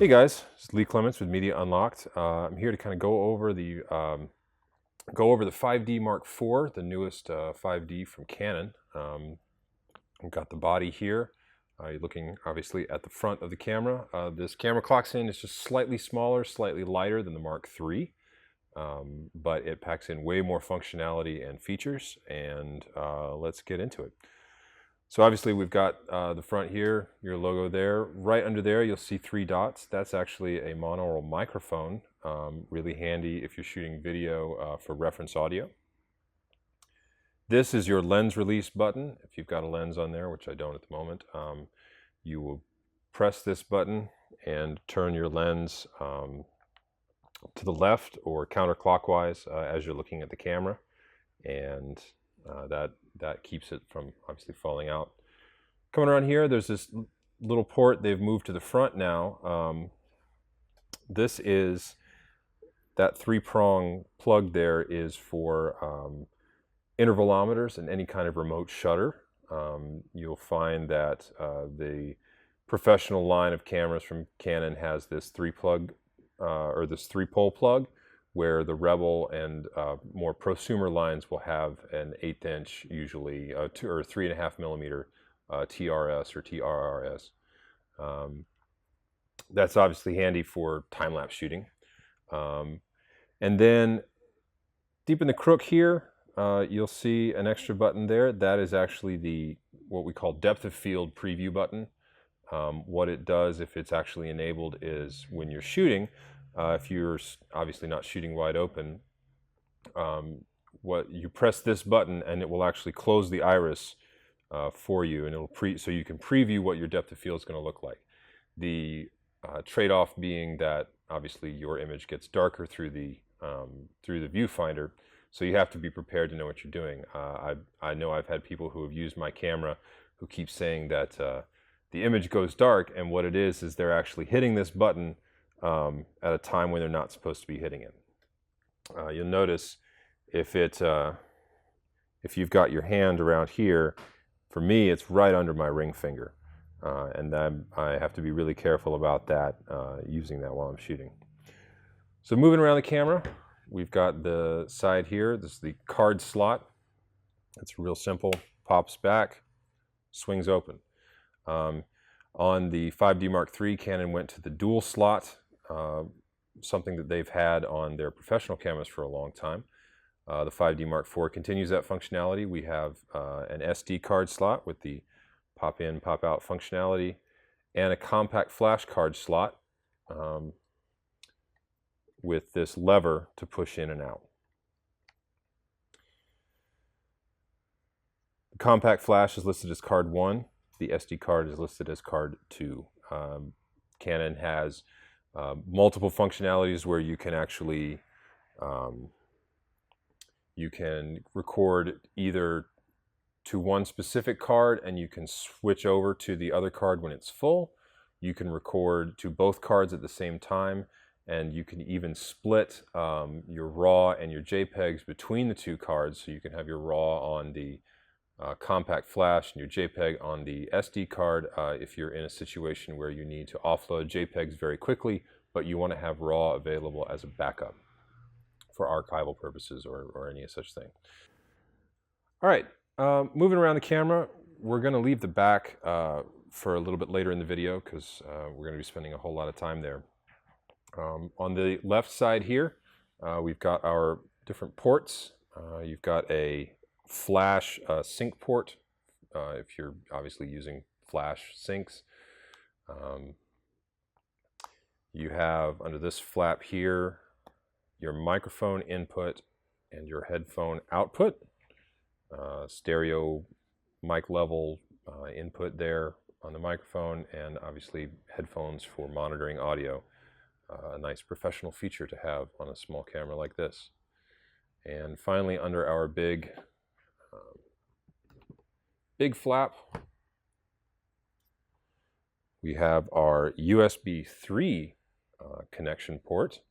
Hey guys, it's Lee Clements with Media Unlocked. I'm here to kind of go over the 5D Mark IV, the newest 5D from Canon. I've got the body here. You're looking obviously at the front of the camera. This camera clocks in is just slightly smaller, slightly lighter than the Mark III, but it packs in way more functionality and features. And let's get into it. So obviously we've got the front here, your logo there. Right under there you'll see 3 dots. That's actually a monaural microphone, really handy if you're shooting video for reference audio. This is your lens release button. If you've got a lens on there, which I don't at the moment, you will press this button and turn your lens to the left or counterclockwise as you're looking at the camera, and that keeps it from obviously falling out. Coming around here, there's this little port they've moved to the front now. This is that 3-prong plug there is for intervalometers and any kind of remote shutter. You'll find that the professional line of cameras from Canon has this 3-pole plug, where the Rebel and more prosumer lines will have an 1/8 inch, usually 2 or 3.5 millimeter TRS or TRRS. That's obviously handy for time-lapse shooting. And then deep in the crook here, you'll see an extra button there. That is actually what we call depth of field preview button. What it does, if it's actually enabled, is when you're shooting, if you're obviously not shooting wide open, what you press this button and it will actually close the iris for you, and it'll so you can preview what your depth of field is going to look like. The trade-off being that obviously your image gets darker through the viewfinder, so you have to be prepared to know what you're doing. I know I've had people who have used my camera who keep saying that the image goes dark, and what it is they're actually hitting this button at a time when they're not supposed to be hitting it. You'll notice if you've got your hand around here, for me it's right under my ring finger, and I have to be really careful about that, using that while I'm shooting. So moving around the camera, we've got the side here. This is the card slot. It's real simple. Pops back, swings open. On the 5D Mark III, Canon went to the dual slot, something that they've had on their professional cameras for a long time. The 5D Mark IV continues that functionality. We have an SD card slot with the pop in, pop out functionality, and a compact flash card slot with this lever to push in and out. The compact flash is listed as card 1. The SD card is listed as card 2. Canon has multiple functionalities where you can actually you can record either to one specific card and you can switch over to the other card when it's full. You can record to both cards at the same time, and you can even split your RAW and your JPEGs between the 2 cards, so you can have your RAW on the compact flash and your JPEG on the SD card if you're in a situation where you need to offload JPEGs very quickly, but you want to have RAW available as a backup for archival purposes or any such thing. All right, moving around the camera, we're going to leave the back for a little bit later in the video because we're going to be spending a whole lot of time there. On the left side here, we've got our different ports. You've got a flash sync port if you're obviously using flash syncs. You have under this flap here your microphone input and your headphone output, stereo mic level input there on the microphone, and obviously headphones for monitoring audio. A nice professional feature to have on a small camera like this. And finally, under our big flap, we have our USB 3 connection port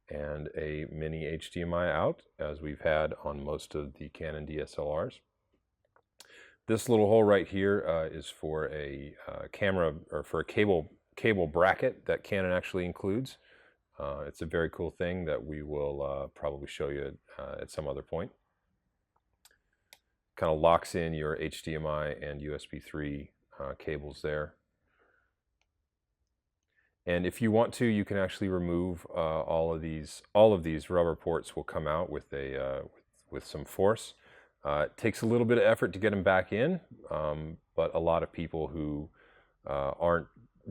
and a mini HDMI out, as we've had on most of the Canon DSLRs. This little hole right here is for a camera, or for a cable cable bracket that Canon actually includes. It's a very cool thing that we will probably show you at some other point. Kind of locks in your HDMI and USB 3 cables there. And if you want to, you can actually remove all of these. All of these rubber ports will come out with with some force. It takes a little bit of effort to get them back in, but a lot of people who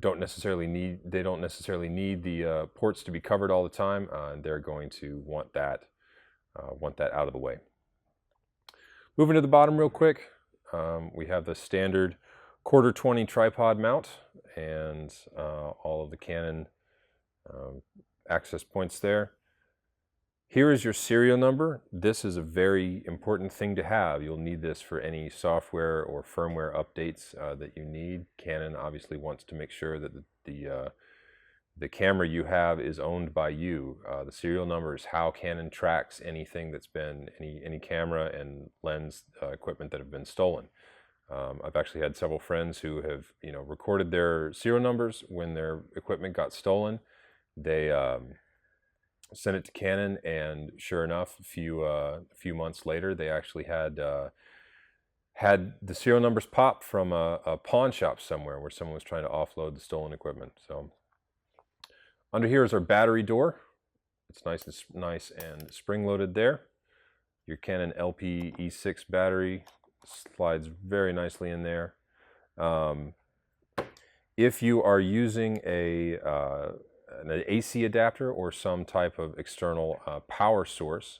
don't necessarily need the ports to be covered all the time, and they're going to want that out of the way. Moving to the bottom real quick, we have the standard 1/4-20 tripod mount and all of the Canon access points there. Here is your serial number. This is a very important thing to have. You'll need this for any software or firmware updates that you need. Canon obviously wants to make sure that the camera you have is owned by you. The serial number is how Canon tracks anything that's been, any camera and lens equipment that have been stolen. I've actually had several friends who have, recorded their serial numbers when their equipment got stolen. They sent it to Canon, and sure enough, a few months later, they actually had the serial numbers pop from a pawn shop somewhere where someone was trying to offload the stolen equipment. So under here is our battery door. It's nice and spring-loaded there. Your Canon LP E6 battery slides very nicely in there. If you are using an AC adapter or some type of external power source,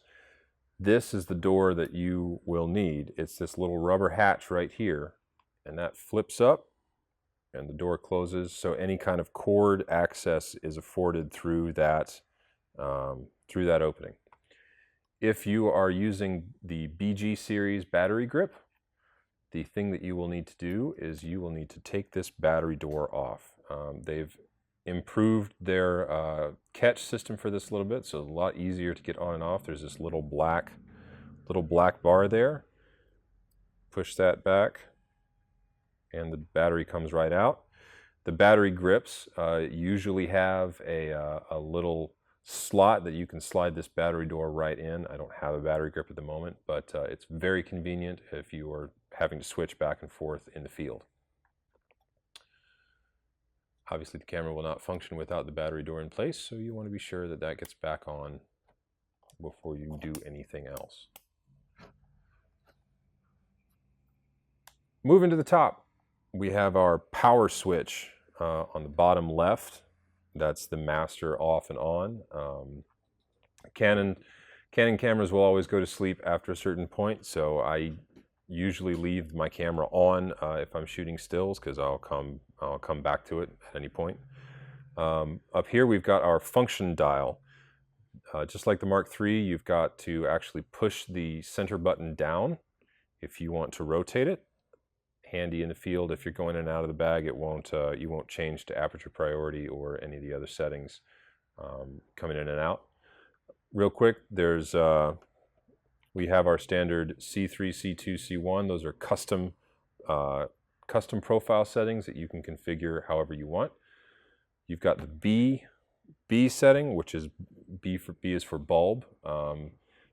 this is the door that you will need. It's this little rubber hatch right here, and that flips up and the door closes, so any kind of cord access is afforded through that opening. If you are using the BG series battery grip, the thing that you will need to do is you will need to take this battery door off. They've improved their catch system for this a little bit, so it's a lot easier to get on and off. There's this little black bar there. Push that back, and the battery comes right out. The battery grips usually have a little slot that you can slide this battery door right in. I don't have a battery grip at the moment, but it's very convenient if you are having to switch back and forth in the field. Obviously, the camera will not function without the battery door in place, so you want to be sure that that gets back on before you do anything else. Moving to the top, we have our power switch on the bottom left. That's the master off and on. Canon cameras will always go to sleep after a certain point, so I usually leave my camera on if I'm shooting stills, because I'll come back to it at any point. Up here we've got our function dial. Just like the Mark III, you've got to actually push the center button down if you want to rotate it. Handy in the field. If you're going in and out of the bag, you won't change to aperture priority or any of the other settings coming in and out. Real quick, we have our standard C3, C2, C1. Those are custom profile settings that you can configure however you want. You've got the B setting, which is B is for bulb.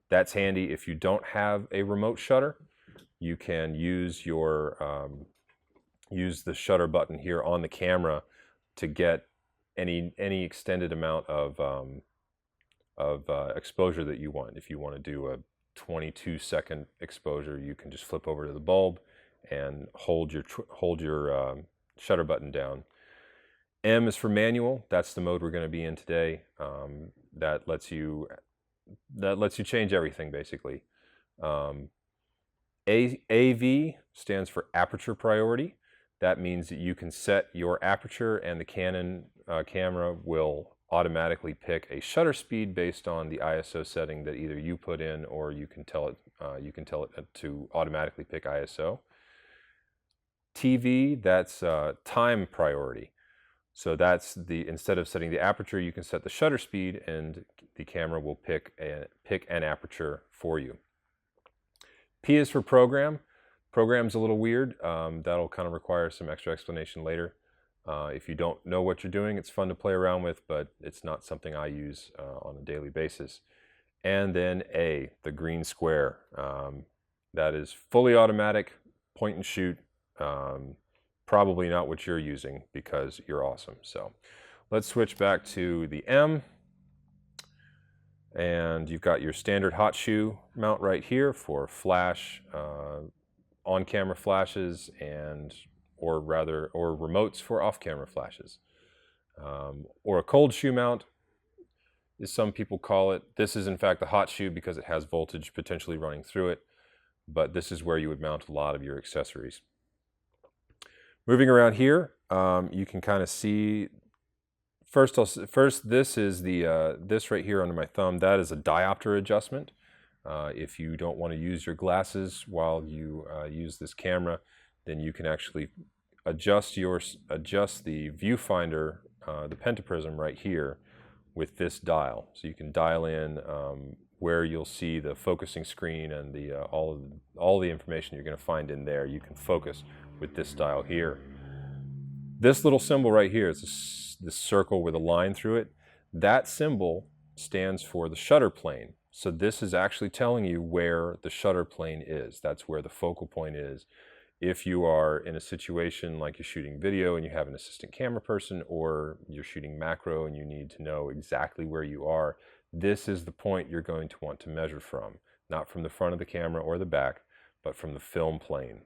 That's handy if you don't have a remote shutter. You can use use the shutter button here on the camera to get any extended amount of exposure that you want. If you want to do a 22-second exposure, you can just flip over to the bulb and hold your shutter button down. M is for manual. That's the mode we're going to be in today. That lets you change everything basically. AV stands for aperture priority. That means that you can set your aperture, and the Canon camera will automatically pick a shutter speed based on the ISO setting that either you put in, or you can tell it to automatically pick ISO. TV, that's time priority. So that's instead of setting the aperture, you can set the shutter speed, and the camera will pick an aperture for you. P is for program. Program's a little weird. That'll kind of require some extra explanation later. If you don't know what you're doing, it's fun to play around with, but it's not something I use on a daily basis. And then A, the green square. That is fully automatic, point and shoot. Probably not what you're using because you're awesome. So let's switch back to the M. And you've got your standard hot shoe mount right here for flash, on-camera flashes, or remotes for off-camera flashes. Or a cold shoe mount, as some people call it. This is in fact the hot shoe because it has voltage potentially running through it, but this is where you would mount a lot of your accessories. Moving around here, you can kind of see. First, this is this right here under my thumb. That is a diopter adjustment. If you don't want to use your glasses while you use this camera, then you can actually adjust the viewfinder, the pentaprism right here, with this dial. So you can dial in where you'll see the focusing screen and all the information you're going to find in there. You can focus with this dial here. This little symbol right here is this circle with a line through it. That symbol stands for the shutter plane. So this is actually telling you where the shutter plane is. That's where the focal point is. If you are in a situation like you're shooting video and you have an assistant camera person, or you're shooting macro and you need to know exactly where you are, this is the point you're going to want to measure from. Not from the front of the camera or the back, but from the film plane.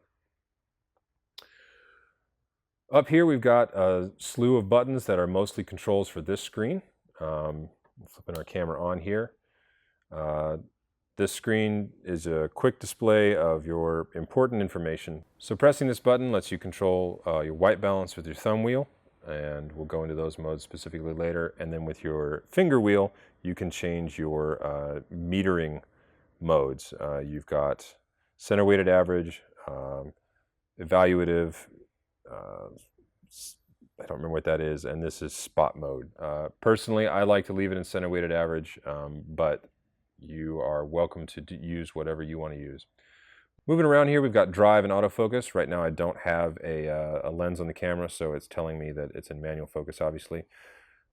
Up here we've got a slew of buttons that are mostly controls for this screen. Flipping our camera on here. This screen is a quick display of your important information. So pressing this button lets you control your white balance with your thumb wheel, and we'll go into those modes specifically later. And then with your finger wheel, you can change your metering modes. You've got center weighted average, evaluative, I don't remember what that is, and this is spot mode. Personally, I like to leave it in center weighted average, but you are welcome to use whatever you want to use. Moving around here, we've got drive and autofocus. Right now I don't have a lens on the camera, so it's telling me that it's in manual focus, obviously.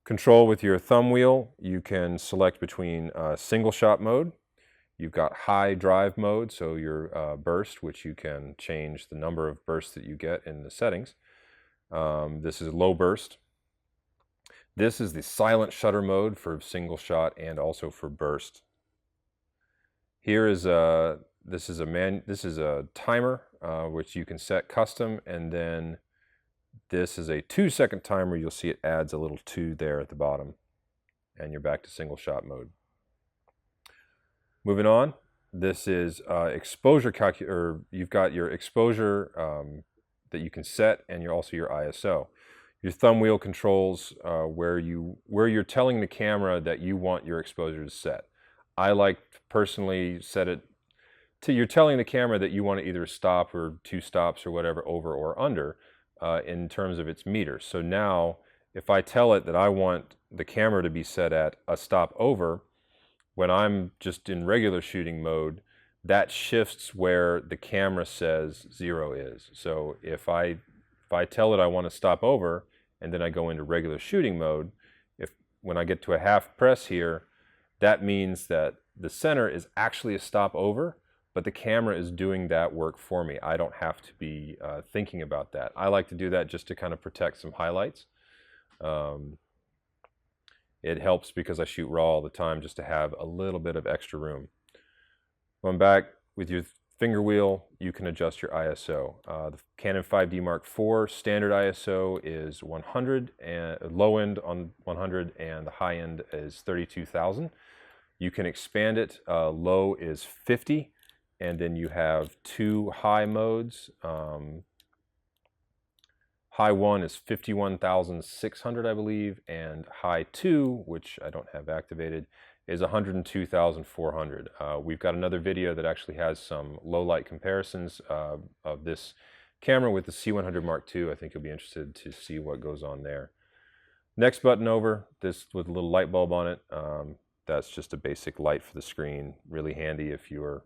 Control with your thumb wheel, you can select between single shot mode. You've got high drive mode, so your burst, which you can change the number of bursts that you get in the settings. This is low burst. This is the silent shutter mode for single shot and also for burst. Here is this is a timer which you can set custom, and then this is a 2-second timer. You'll see it adds a little 2 there at the bottom, and you're back to single shot mode. Moving on, this is exposure calculator. You've got your exposure that you can set, and also your ISO. Your thumb wheel controls where you're telling the camera that you want your exposure to set. I like to personally set it to, you're telling the camera that you want to either stop or 2 stops or whatever, over or under, in terms of its meter. So now if I tell it that I want the camera to be set at a stop over, when I'm just in regular shooting mode, that shifts where the camera says 0 is. So if I tell it I want to stop over, and then I go into regular shooting mode, when I get to a half press here, that means that the center is actually a stop over, but the camera is doing that work for me. I don't have to be thinking about that. I like to do that just to kind of protect some highlights. It helps because I shoot RAW all the time, just to have a little bit of extra room. Going back with your finger wheel, you can adjust your ISO. The Canon 5D Mark IV standard ISO is 100, and low end on 100, and the high end is 32,000. You can expand it. Low is 50, and then you have 2 high modes. High 1 is 51,600, I believe, and high 2, which I don't have activated, is 102,400. We've got another video that actually has some low light comparisons of this camera with the C100 Mark II. I think you'll be interested to see what goes on there. Next button over, this with a little light bulb on it. That's just a basic light for the screen. Really handy if you're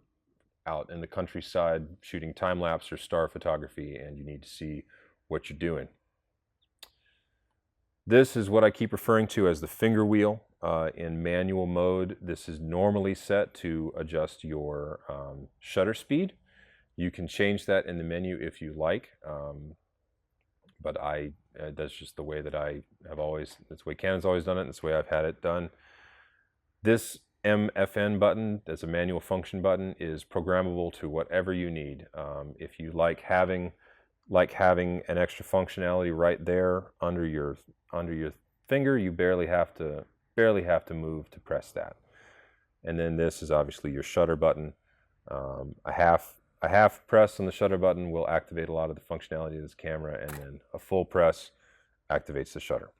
out in the countryside shooting time lapse or star photography and you need to see what you're doing. This is what I keep referring to as the finger wheel. In manual mode, this is normally set to adjust your shutter speed. You can change that in the menu if you like, but that's just the way that that's the way Canon's always done it, and that's the way I've had it done. This MFN button, that's a manual function button, is programmable to whatever you need. If you like having an extra functionality right there under your finger, you barely have to move to press that. And then this is obviously your shutter button. A half press on the shutter button will activate a lot of the functionality of this camera, and then a full press activates the shutter.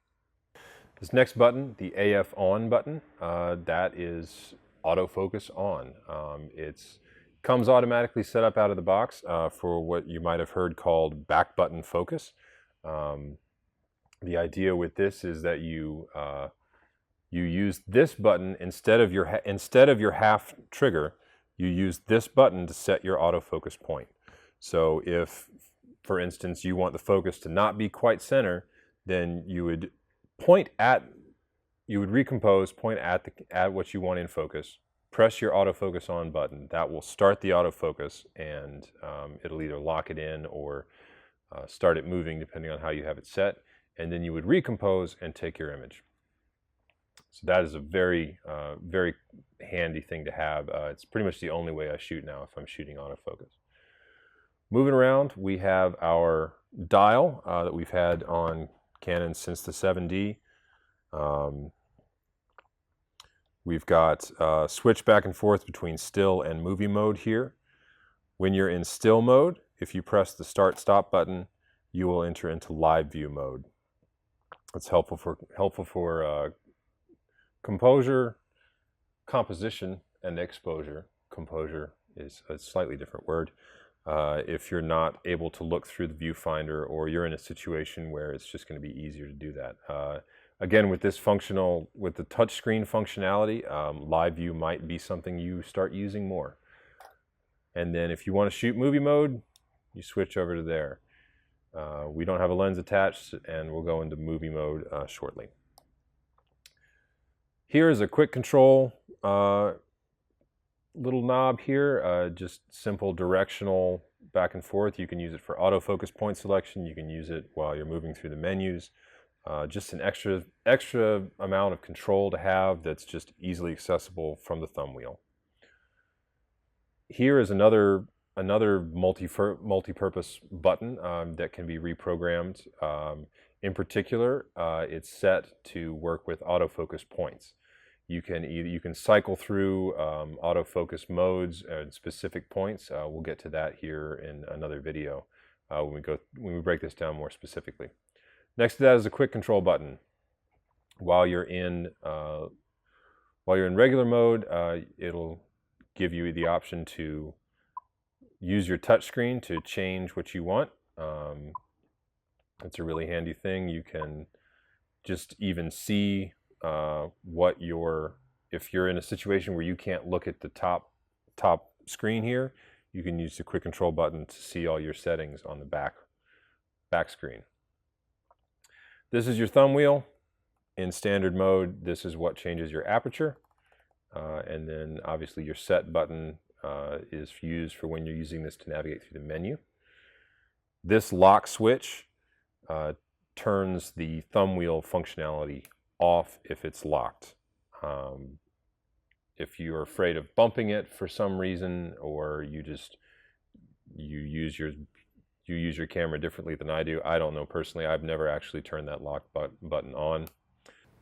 This next button, the AF on button, that is autofocus on. It comes automatically set up out of the box for what you might have heard called back button focus. The idea with this is that you use this button instead of your half trigger. You use this button to set your autofocus point. So if, for instance, you want the focus to not be quite center, then you would recompose, point at what you want in focus, press your autofocus on button. That will start the autofocus, and it'll either lock it in or start it moving depending on how you have it set. And then you would recompose and take your image. So that is a very, very handy thing to have. It's pretty much the only way I shoot now if I'm shooting autofocus. Moving around, we have our dial that we've had on Canon since the 7D. We've got switch back and forth between still and movie mode here. When you're in still mode, if you press the start-stop button, you will enter into live view mode. It's helpful for composure, composition, and exposure. Composure is a slightly different word. If you're not able to look through the viewfinder, or you're in a situation where it's just going to be easier to do that. Again, with the touchscreen functionality, live view might be something you start using more. And then if you want to shoot movie mode, you switch over to there. We don't have a lens attached, and we'll go into movie mode shortly. Here is a quick control little knob here, just simple directional back and forth. You can use it for autofocus point selection. You can use it while you're moving through the menus. Just an extra amount of control to have that's just easily accessible from the thumb wheel. Here is another multi-purpose button that can be reprogrammed. In particular, it's set to work with autofocus points. You can cycle through autofocus modes and specific points. We'll get to that here in another video when we break this down more specifically. Next to that is a quick control button. While you're in regular mode, it'll give you the option to use your touch screen to change what you want. It's a really handy thing. You can just even see if you're in a situation where you can't look at the top screen here, you can use the quick control button to see all your settings on the back screen. This is your thumb wheel. In standard mode, this is what changes your aperture. And then obviously your set button is used for when you're using this to navigate through the menu. This lock switch turns the thumb wheel functionality off if it's locked. If you're afraid of bumping it for some reason, or you use your camera differently than I do, I don't know personally. I've never actually turned that lock button on.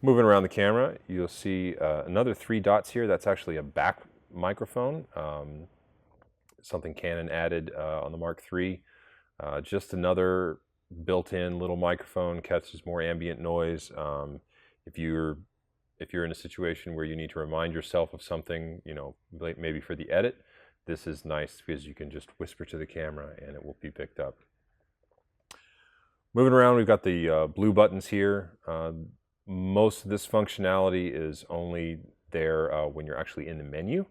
Moving around the camera, you'll see another 3 dots here. That's actually a back microphone, something Canon added on the Mark III. Just another built-in little microphone, catches more ambient noise. If you're in a situation where you need to remind yourself of something, maybe for the edit, this is nice because you can just whisper to the camera and it will be picked up. Moving around, we've got the blue buttons here. Most of this functionality is only there when you're actually in the menu.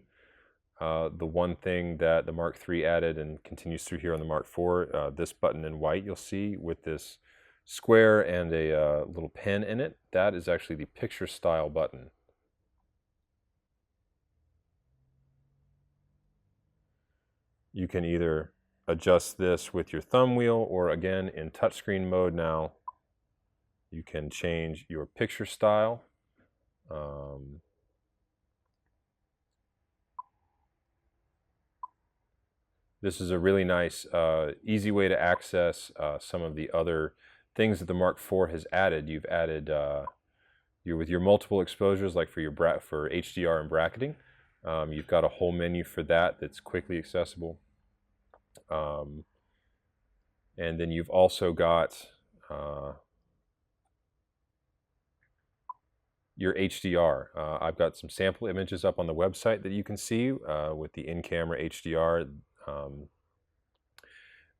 The one thing that the Mark III added and continues through here on the Mark IV, this button in white you'll see with this square and a little pen in it. That is actually the picture style button. You can either adjust this with your thumb wheel, or again in touchscreen mode now, you can change your picture style. This is a really nice, easy way to access some of the other things that the Mark IV has added. You've added, with your multiple exposures, like for HDR and bracketing, you've got a whole menu for that that's quickly accessible. And then you've also got your HDR. I've got some sample images up on the website that you can see with the in-camera HDR.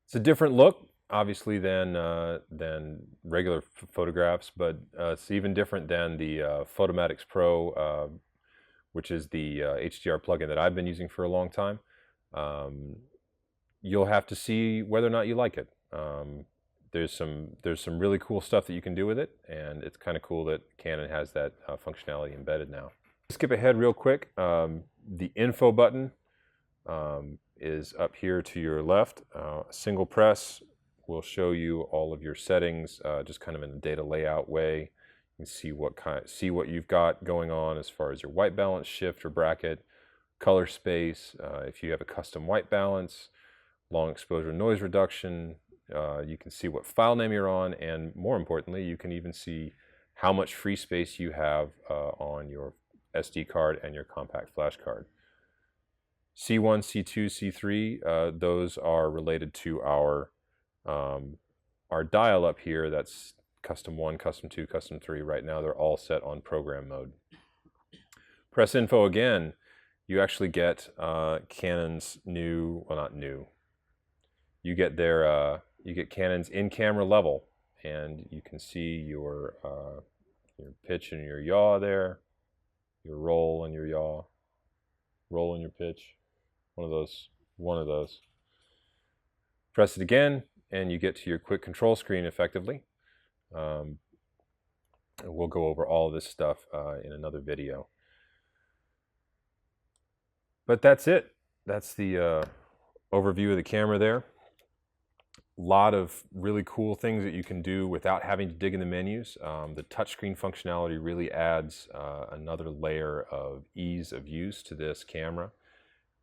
It's a different look, obviously, than regular photographs, but it's even different than the Photomatics Pro, which is the HDR plugin that I've been using for a long time. You'll have to see whether or not you like it. There's some really cool stuff that you can do with it, and it's kind of cool that Canon has that functionality embedded now. Skip ahead real quick. The info button is up here to your left. A single press will show you all of your settings, just kind of in a data layout way. You can see what you've got going on as far as your white balance, shift or bracket, color space, if you have a custom white balance, long exposure noise reduction. You can see what file name you're on, and more importantly, you can even see how much free space you have on your SD card and your compact flash card. C1, C2, C3, those are related to our dial up here. That's custom 1, custom 2, custom 3. Right now they're all set on program mode. Press info again, you actually get Canon's new, well, not new, you get their you get Canon's in-camera level, and you can see your pitch and your yaw there, your roll and your yaw, roll and your pitch, one of those. Press it again, and you get to your quick control screen effectively. And we'll go over all of this stuff in another video. But that's it. That's the overview of the camera there. Lot of really cool things that you can do without having to dig in the menus. The touchscreen functionality really adds another layer of ease of use to this camera,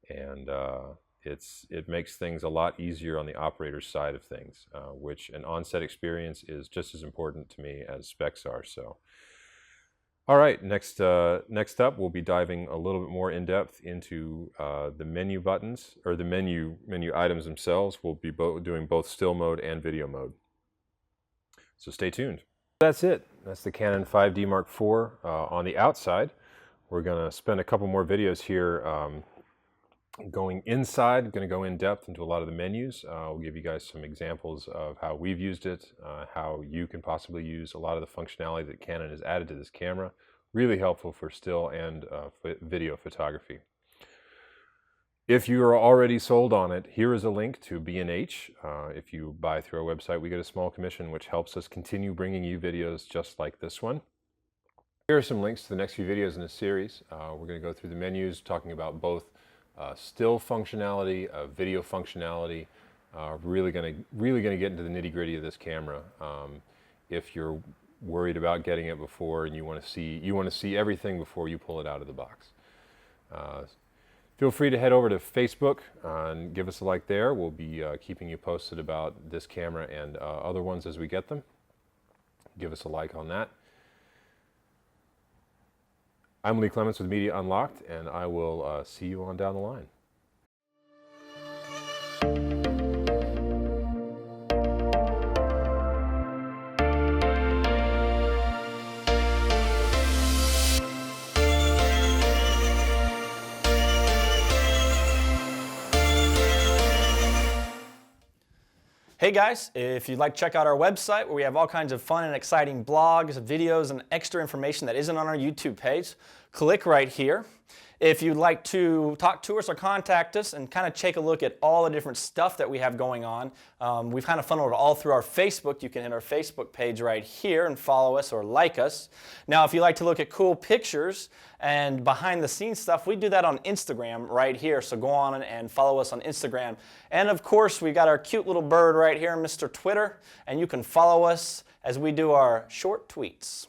and it makes things a lot easier on the operator's side of things, which an on-set experience is just as important to me as specs are. So, all right, next up, we'll be diving a little bit more in depth into the menu buttons, or the menu items themselves. We'll be doing both still mode and video mode. So stay tuned. That's it. That's the Canon 5D Mark IV on the outside. We're going to spend a couple more videos here going inside. Going to go in depth into a lot of the menus. We'll give you guys some examples of how we've used it, how you can possibly use a lot of the functionality that Canon has added to this camera. Really helpful for still and video photography. If you are already sold on it, here is a link to B&H. If you buy through our website, we get a small commission, which helps us continue bringing you videos just like this one. Here are some links to the next few videos in this series. We're going to go through the menus, talking about both still functionality, video functionality. Really going to get into the nitty-gritty of this camera. If you're worried about getting it before and you want to see everything before you pull it out of the box, feel free to head over to Facebook and give us a like there. We'll be keeping you posted about this camera and other ones as we get them. Give us a like on that. I'm Lee Clements with Media Unlocked, and I will see you on down the line. Hey guys, if you'd like to check out our website where we have all kinds of fun and exciting blogs, videos, and extra information that isn't on our YouTube page, click right here. If you'd like to talk to us or contact us and kind of take a look at all the different stuff that we have going on, we've kind of funneled it all through our Facebook. You can hit our Facebook page right here and follow us or like us. Now, if you like to look at cool pictures and behind the scenes stuff, we do that on Instagram right here. So go on and follow us on Instagram. And of course, we got our cute little bird right here, Mr. Twitter, and you can follow us as we do our short tweets.